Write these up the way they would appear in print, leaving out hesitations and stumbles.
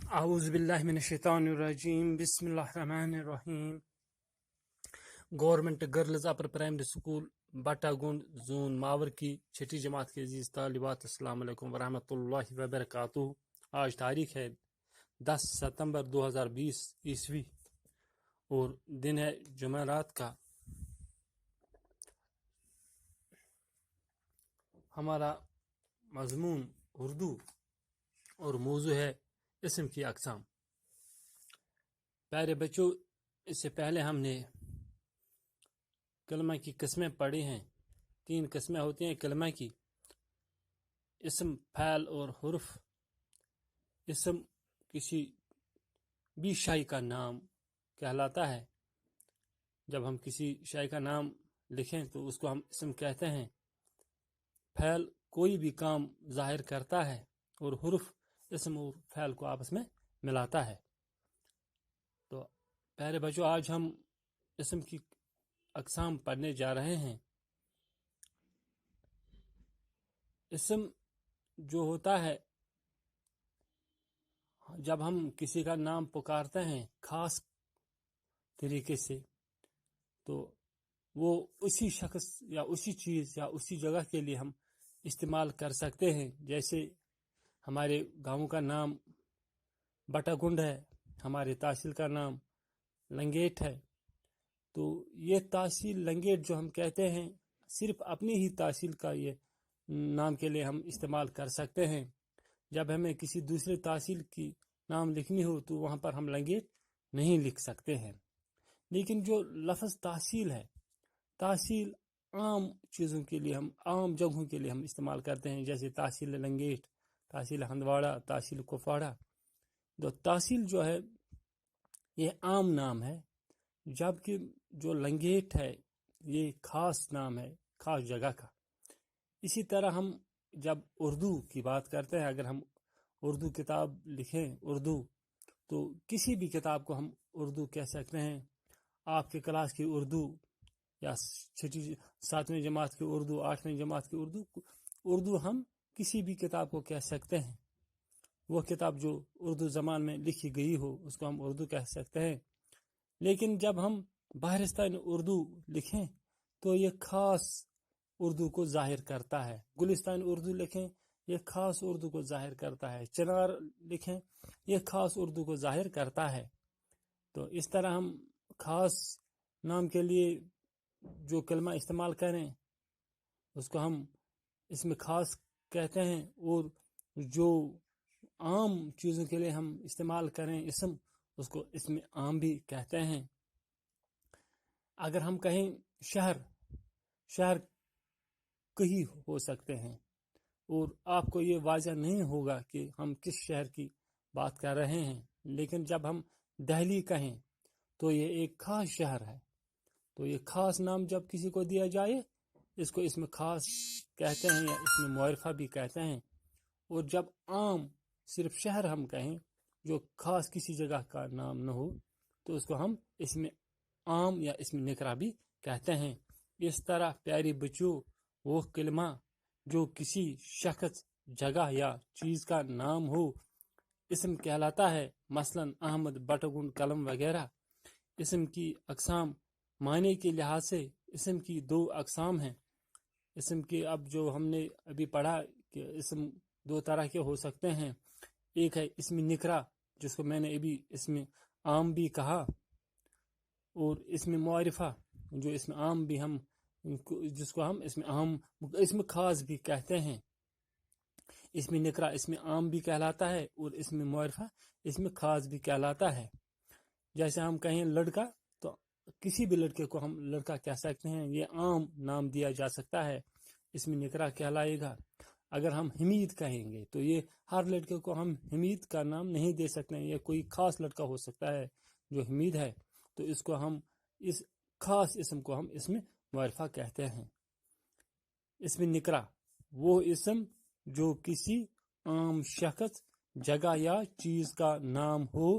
اعوذ باللہ من الشیطان الرجیم بسم اللہ الرحمن الرحیم گورنمنٹ گرلز اپر پرائمری اسکول بٹا گنڈ زون ماور کی چھٹی جماعت کے عزیز طالبات، السلام علیکم ورحمۃ اللہ وبرکاتہ۔ آج تاریخ ہے 10 ستمبر 2020 عیسوی اور دن ہے جمعرات کا۔ ہمارا مضمون اردو اور موضوع ہے اسم کی اقسام۔ پیارے بچوں، اس سے پہلے ہم نے کلمہ کی قسمیں پڑھی ہیں۔ 3 قسمیں ہوتی ہیں کلمہ کی: اسم، فعل اور حرف۔ اسم کسی بھی شے کا نام کہلاتا ہے۔ جب ہم کسی شے کا نام لکھیں تو اس کو ہم اسم کہتے ہیں۔ فعل کوئی بھی کام ظاہر کرتا ہے اور حرف اسم اور فعل کو آپس میں ملاتا ہے۔ تو پیارے بچوں، آج ہم اسم کی اقسام پڑھنے جا رہے ہیں۔ اسم جو ہوتا ہے، جب ہم کسی کا نام پکارتے ہیں خاص طریقے سے، تو وہ اسی شخص یا اسی چیز یا اسی جگہ کے لیے ہم استعمال کر سکتے ہیں۔ جیسے ہمارے گاؤں کا نام بٹا گنڈ ہے، ہمارے تحصیل کا نام لنگیٹ ہے، تو یہ تحصیل لنگیٹ جو ہم کہتے ہیں، صرف اپنی ہی تحصیل کا یہ نام کے لیے ہم استعمال کر سکتے ہیں۔ جب ہمیں کسی دوسرے تحصیل کی نام لکھنی ہو تو وہاں پر ہم لنگیٹ نہیں لکھ سکتے ہیں۔ لیکن جو لفظ تحصیل ہے، تحصیل عام چیزوں کے لیے، ہم عام جگہوں کے لیے ہم استعمال کرتے ہیں، جیسے تحصیل لنگیٹ، تحصیل ہندواڑہ، تحصیل کپواڑہ۔ تو تحصیل جو ہے یہ عام نام ہے، جبکہ جو لنگیٹ ہے یہ خاص نام ہے، خاص جگہ کا۔ اسی طرح ہم جب اردو کی بات کرتے ہیں، اگر ہم اردو کتاب لکھیں اردو، تو کسی بھی کتاب کو ہم اردو کہہ سکتے ہیں۔ آپ کے کلاس کی اردو یا 7ویں جماعت کی اردو، 8ویں جماعت کی اردو ہم کسی بھی کتاب کو کہہ سکتے ہیں۔ وہ کتاب جو اردو زبان میں لکھی گئی ہو اس کو ہم اردو کہہ سکتے ہیں۔ لیکن جب ہم بہرستان اردو لکھیں تو یہ خاص اردو کو ظاہر کرتا ہے۔ گلستان اردو لکھیں، یہ خاص اردو کو ظاہر کرتا ہے۔ چنار لکھیں، یہ خاص اردو کو ظاہر کرتا ہے۔ تو اس طرح ہم خاص نام کے لیے جو کلمہ استعمال کریں اس کو ہم اسم خاص کہتے ہیں، اور جو عام چیزوں کے لیے ہم استعمال کریں اسم، اس کو اسم عام بھی کہتے ہیں۔ اگر ہم کہیں شہر کئی ہو سکتے ہیں، اور آپ کو یہ واضح نہیں ہوگا کہ ہم کس شہر کی بات کر رہے ہیں، لیکن جب ہم دہلی کہیں تو یہ ایک خاص شہر ہے۔ تو یہ خاص نام جب کسی کو دیا جائے اس کو اسم خاص کہتے ہیں یا اسم معرفہ بھی کہتے ہیں۔ اور جب عام صرف شہر ہم کہیں جو خاص کسی جگہ کا نام نہ ہو تو اس کو ہم اسم عام یا اسم نکرہ بھی کہتے ہیں۔ اس طرح پیاری بچوں، وہ کلمہ جو کسی شخص، جگہ یا چیز کا نام ہو اسم کہلاتا ہے۔ مثلا احمد، بٹگن، قلم وغیرہ۔ اسم کی اقسام معنی کے لحاظ سے اسم کی 2 اقسام ہیں۔ اسم کی اب جو ہم نے ابھی پڑھا کہ اسم 2 طرح کے ہو سکتے ہیں۔ ایک ہے اسم نکرہ، جس کو میں نے ابھی اسم عام بھی کہا، اور اسم معرفہ جو اسم عام بھی ہم جس کو ہم اسم خاص بھی کہتے ہیں۔ اسم نکرہ اسم عام بھی کہلاتا ہے اور اسم معرفہ اسم خاص بھی کہلاتا ہے۔ جیسے ہم کہیں لڑکا، تو کسی بھی لڑکے کو ہم لڑکا کہہ سکتے ہیں، یہ عام نام دیا جا سکتا ہے، اسم نکرہ کہلائے گا۔ اگر ہم حمید کہیں گے تو یہ ہر لڑکے کو ہم حمید کا نام نہیں دے سکتے ہیں، یہ کوئی خاص لڑکا ہو سکتا ہے جو حمید ہے، تو اس کو ہم اس خاص اسم کو ہم اسم معرفہ کہتے ہیں۔ اسم نکرہ وہ اسم جو کسی عام شخص، جگہ یا چیز کا نام ہو،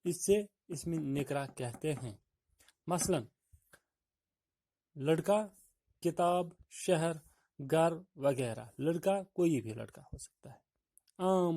اس سے اسم نکرہ کہتے ہیں۔ مثلا لڑکا، کتاب، شہر، گھر وغیرہ۔ لڑکا کوئی بھی لڑکا ہو سکتا ہے، عام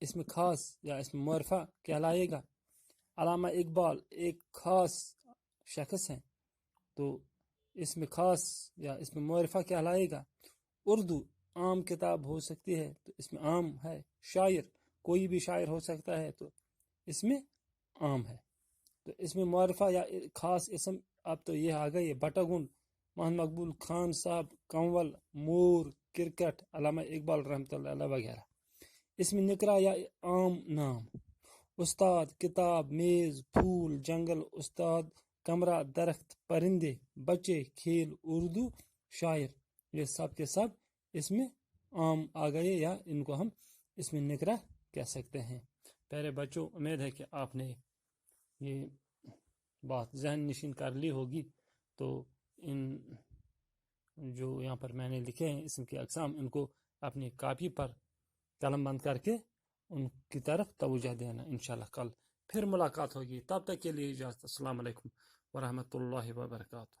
اسم خاص یا اسم معرفہ کہلائے گا. علامہ اقبال ایک خاص شخص ہیں تو اسم خاص یا اسم معرفہ کہلائے گا. اردو عام کتاب ہو سکتی ہے تو اسم عام ہے. شاعر کوئی بھی شاعر ہو سکتا ہے تو اسم عام ہے. تو اسم معرفہ یا خاص اسم اب تو یہ آ گئی. بٹگن، محمد مقبول خان صاحب، کنول، مور، کرکٹ، علامہ اقبال رحمۃ اللہ علیہ وغیرہ. اسم نکرہ یا عام نام، استاد، کتاب، میز، پھول، جنگل، استاد، کمرہ، درخت، پرندے، بچے، کھیل، اردو، شاعر، یہ سب کے سب اسم عام آ گئے یا ان کو ہم اسم نکرہ کہہ سکتے ہیں. پیارے بچوں، امید ہے کہ آپ نے یہ بات ذہن نشین کر لی ہوگی. تو ان جو یہاں پر میں نے لکھے ہیں اسم کے اقسام، ان کو اپنی کاپی پر قلم بند کر کے ان کی طرف توجہ دینا. انشاءاللہ کل پھر ملاقات ہوگی. تب تک کے لیے اجازت. السلام علیکم ورحمۃ اللہ وبرکاتہ.